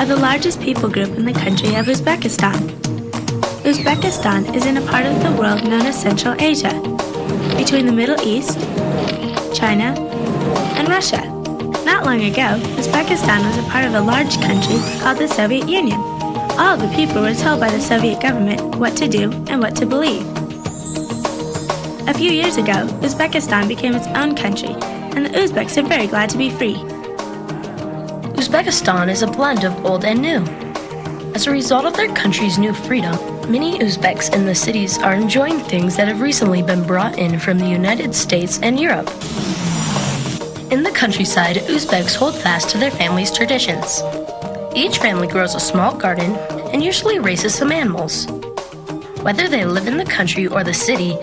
the largest people group in the country of Uzbekistan. Uzbekistan is in a part of the world known as Central Asia, between the Middle East, China, and Russia. Not long ago, Uzbekistan was a part of a large country called the Soviet Union. All of the people were told by the Soviet government what to do and what to believe. A few years ago, Uzbekistan became its own country, and the Uzbeks are very glad to be free. Uzbekistan is a blend of old and new. As a result of their country's new freedom, many Uzbeks in the cities are enjoying things that have recently been brought in from the United States and Europe. In the countryside, Uzbeks hold fast to their family's traditions. Each family grows a small garden and usually raises some animals. Whether they live in the country or the city,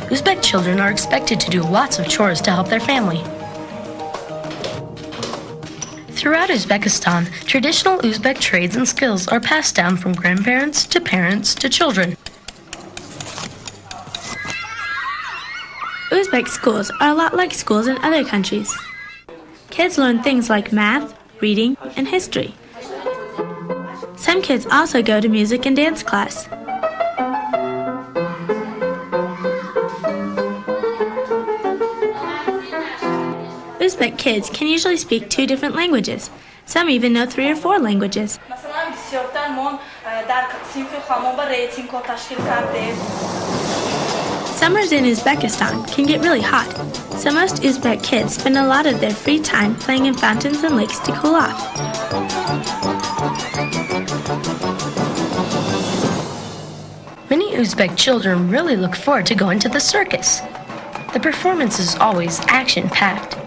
Uzbek children are expected to do lots of chores to help their family. Throughout Uzbekistan, traditional Uzbek trades and skills are passed down from grandparents to parents to children. Uzbek schools are a lot like schools in other countries. Kids learn things like math, reading, and history. Some kids also go to music and dance class. Uzbek kids can usually speak 2 different languages. Some even know 3 or 4 languages. Summers in Uzbekistan can get really hot, so most Uzbek kids spend a lot of their free time playing in fountains and lakes to cool off. Many Uzbek children really look forward to going to the circus. The performance is always action-packed.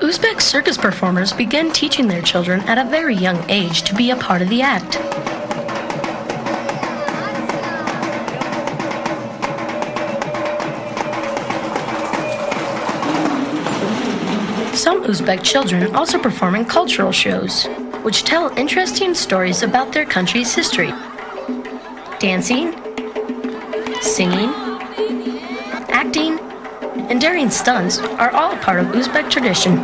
Uzbek circus performers begin teaching their children at a very young age to be a part of the act. Some Uzbek children also perform in cultural shows, which tell interesting stories about their country's history. Dancing, singing, acting, and daring stunts are all part of Uzbek tradition.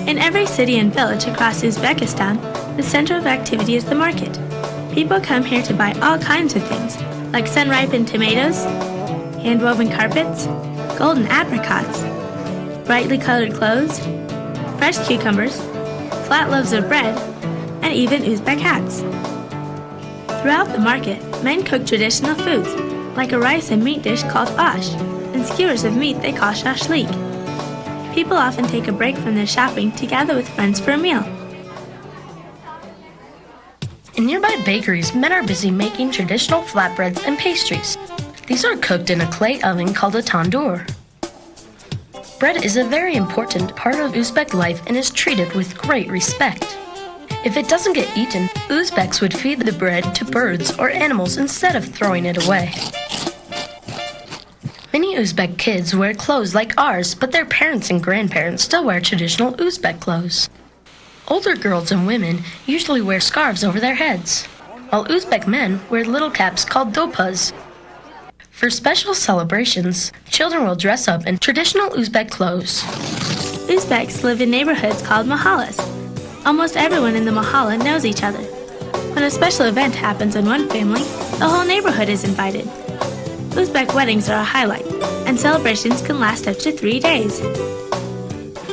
In every city and village across Uzbekistan, the center of activity is the market. People come here to buy all kinds of things, like sun-ripened tomatoes, hand-woven carpets, golden apricots, brightly colored clothes, fresh cucumbers, flat loaves of bread, and even Uzbek hats. Throughout the market, men cook traditional foods, like a rice and meat dish called ash, and skewers of meat they call shashlik. People often take a break from their shopping to gather with friends for a meal. In nearby bakeries, men are busy making traditional flatbreads and pastries. These are cooked in a clay oven called a tandoor. Bread is a very important part of Uzbek life and is treated with great respect. If it doesn't get eaten, Uzbeks would feed the bread to birds or animals instead of throwing it away. Many Uzbek kids wear clothes like ours, but their parents and grandparents still wear traditional Uzbek clothes. Older girls and women usually wear scarves over their heads, while Uzbek men wear little caps called dopas. For special celebrations, children will dress up in traditional Uzbek clothes. Uzbeks live in neighborhoods called mahallas. Almost everyone in the mahalla knows each other. When a special event happens in one family, the whole neighborhood is invited. Uzbek weddings are a highlight, and celebrations can last up to 3 days.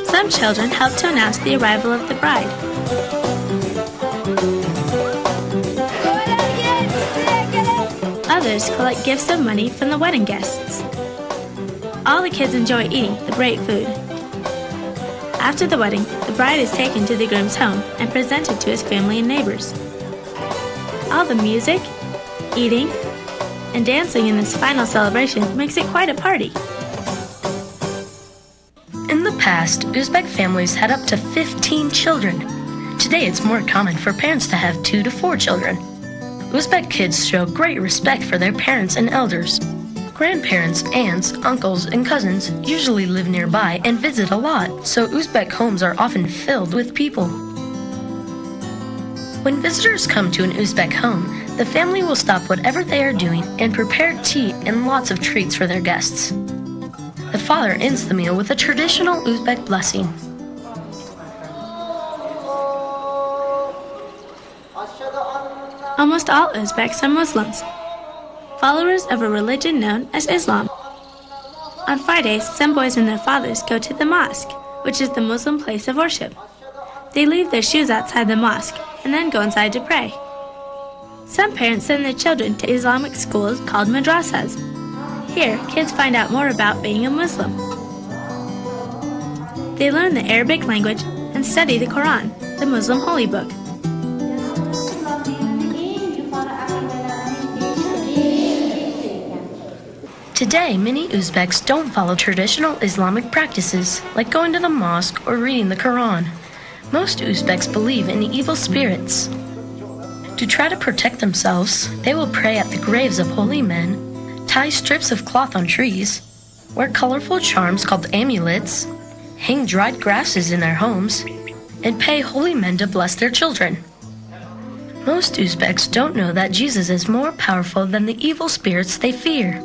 Some children help to announce the arrival of the bride. Others collect gifts of money from the wedding guests. All the kids enjoy eating the great food. After the wedding, the bride is taken to the groom's home and presented to his family and neighbors. All the music, eating, and dancing in this final celebration makes it quite a party. In the past, Uzbek families had up to 15 children. Today, it's more common for parents to have 2 to 4 children. Uzbek kids show great respect for their parents and elders. Grandparents, aunts, uncles, and cousins usually live nearby and visit a lot, so Uzbek homes are often filled with people. When visitors come to an Uzbek home, The family will stop whatever they are doing and prepare tea and lots of treats for their guests. The father ends the meal with a traditional Uzbek blessing. Almost all Uzbeks are Muslims, followers of a religion known as Islam. On Fridays, some boys and their fathers go to the mosque, which is the Muslim place of worship. They leave their shoes outside the mosque and then go inside to pray. Some parents send their children to Islamic schools called madrasas. Here, kids find out more about being a Muslim. They learn the Arabic language and study the Quran, the Muslim holy book. Today, many Uzbeks don't follow traditional Islamic practices, like going to the mosque or reading the Quran. Most Uzbeks believe in evil spirits. To try to protect themselves, they will pray at the graves of holy men, tie strips of cloth on trees, wear colorful charms called amulets, hang dried grasses in their homes, and pay holy men to bless their children. Most Uzbeks don't know that Jesus is more powerful than the evil spirits they fear.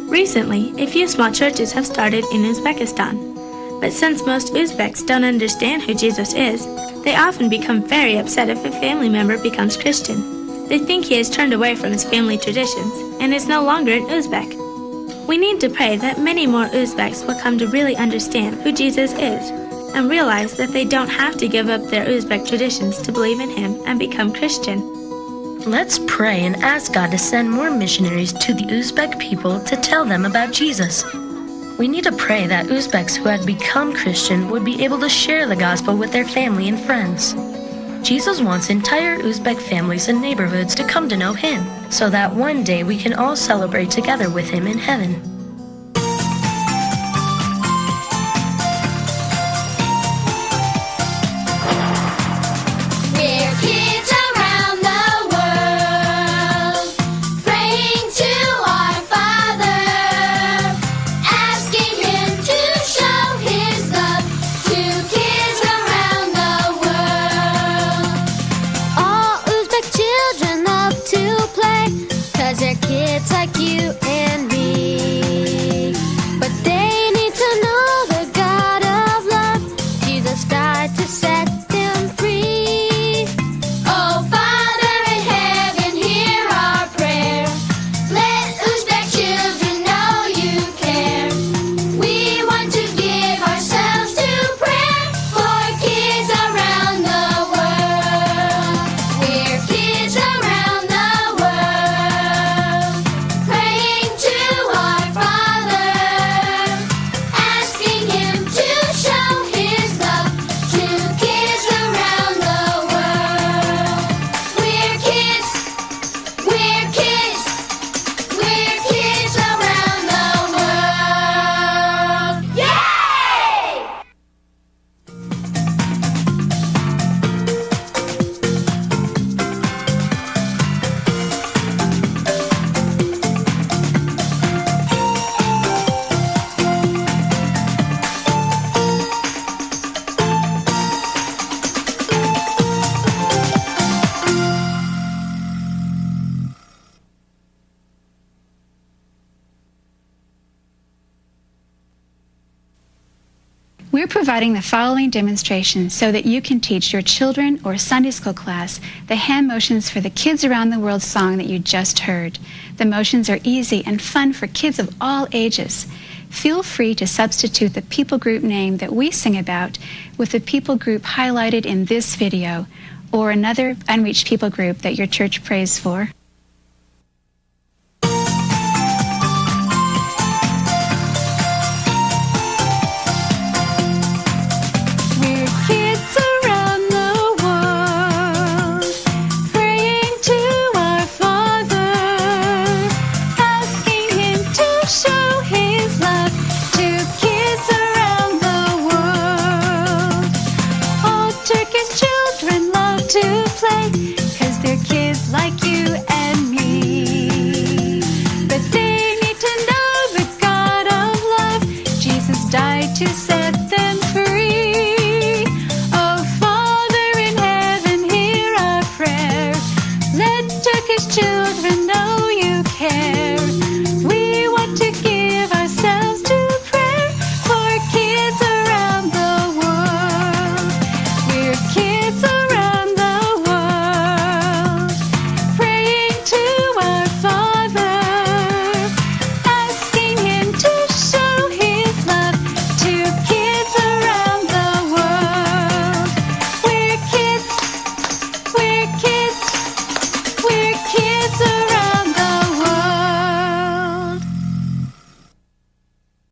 Recently, a few small churches have started in Uzbekistan. But since most Uzbeks don't understand who Jesus is, they often become very upset if a family member becomes Christian. They think he has turned away from his family traditions and is no longer an Uzbek. We need to pray that many more Uzbeks will come to really understand who Jesus is and realize that they don't have to give up their Uzbek traditions to believe in him and become Christian. Let's pray and ask God to send more missionaries to the Uzbek people to tell them about Jesus. We need to pray that Uzbeks who had become Christian would be able to share the gospel with their family and friends. Jesus wants entire Uzbek families and neighborhoods to come to know him, so that one day we can all celebrate together with him in heaven. Kids like you and me, but they need to know the God of love. Jesus died to set them free. Oh, Father in heaven, hear our prayer. Let Uzbek children know you care. We want to give ourselves to prayer for kids around the world. We're kids around the world. Praying to our Father, asking him to show his love to kids around the world. We're kids, we're kids, we're kids around the world. Yay! We're providing the following demonstration so that you can teach your children or Sunday school class the hand motions for the Kids Around the World song that you just heard. The motions are easy and fun for kids of all ages. Feel free to substitute the people group name that we sing about with the people group highlighted in this video or another unreached people group that your church prays for.